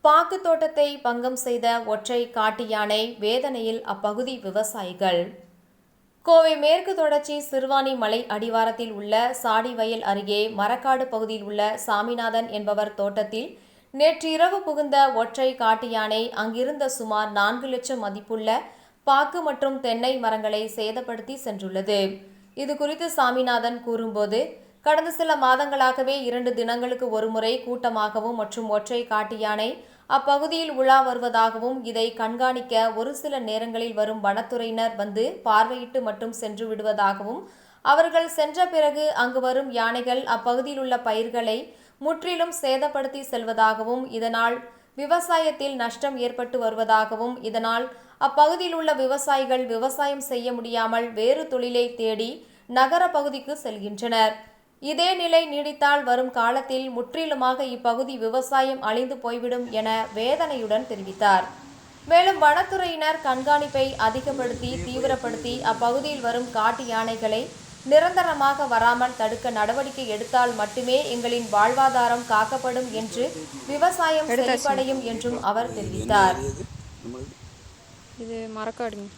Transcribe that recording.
பாக்கு தோட்டத்தை பங்கம் செய்த ஒற்றை காட்டு யானை வேதனையில் அப்பகுதி விவசாயிகள். கோவை மேற்கு தொடர்ச்சி சிறுவாணி மலை அடிவாரத்தில் உள்ள சாடிவயல் அருகே மரக்காடு பகுதியில் உள்ள சாமிநாதன் என்பவர் தோட்டத்தில் நேற்று இரவு புகுந்த ஒற்றை காட்டு யானை அங்கிருந்த சுமார் 4 லட்சம் மதிப்புள்ள பாக்கு மற்றும் தென்னை மரங்களை சேதப்படுத்தி சென்றுள்ளது. இதுகுறித்து சாமிநாதன் கூறும்போது, கடந்த சில மாதங்களாகவே 2 தினங்களுக்கு ஒருமுறை கூட்டமாகவும் மற்றும் ஒற்றை காட்டு யானை அப்பகுதியில் உலா வருவதாகவும், இதை கண்காணிக்க ஒரு சில நேரங்களில் வரும் வனத்துறையினர் வந்து பார்வையிட்டு மட்டும் சென்று விடுவதாகவும், அவர்கள் சென்ற பிறகு அங்கு வரும் யானைகள் அப்பகுதியில் உள்ள பயிர்களை முற்றிலும் சேதப்படுத்தி செல்வதாகவும், இதனால் விவசாயத்தில் நஷ்டம் ஏற்பட்டு வருவதாகவும், இதனால் அப்பகுதியில் உள்ள விவசாயிகள் விவசாயம் செய்ய முடியாமல் வேறு தொழிலை தேடி நகர பகுதிக்கு செல்கின்றனர். இதே நிலை நீடித்தால் வரும் காலத்தில் முற்றிலுமாக இப்பகுதி விவசாயம் அழிந்து போய்விடும் என வேதனையுடன் தெரிவித்தார். மேலும் வனத்துறையினர் கண்காணிப்பை அதிகப்படுத்தி தீவிரப்படுத்தி அப்பகுதியில் வரும் காட்டு யானைகளை நிரந்தரமாக வராமல் தடுக்க நடவடிக்கை எடுத்தால் மட்டுமே எங்களின் வாழ்வாதாரம் காக்கப்படும் என்று விவசாயம் செழிப்படையும் என்றும் அவர் தெரிவித்தார். இது மரக்காடுங்க.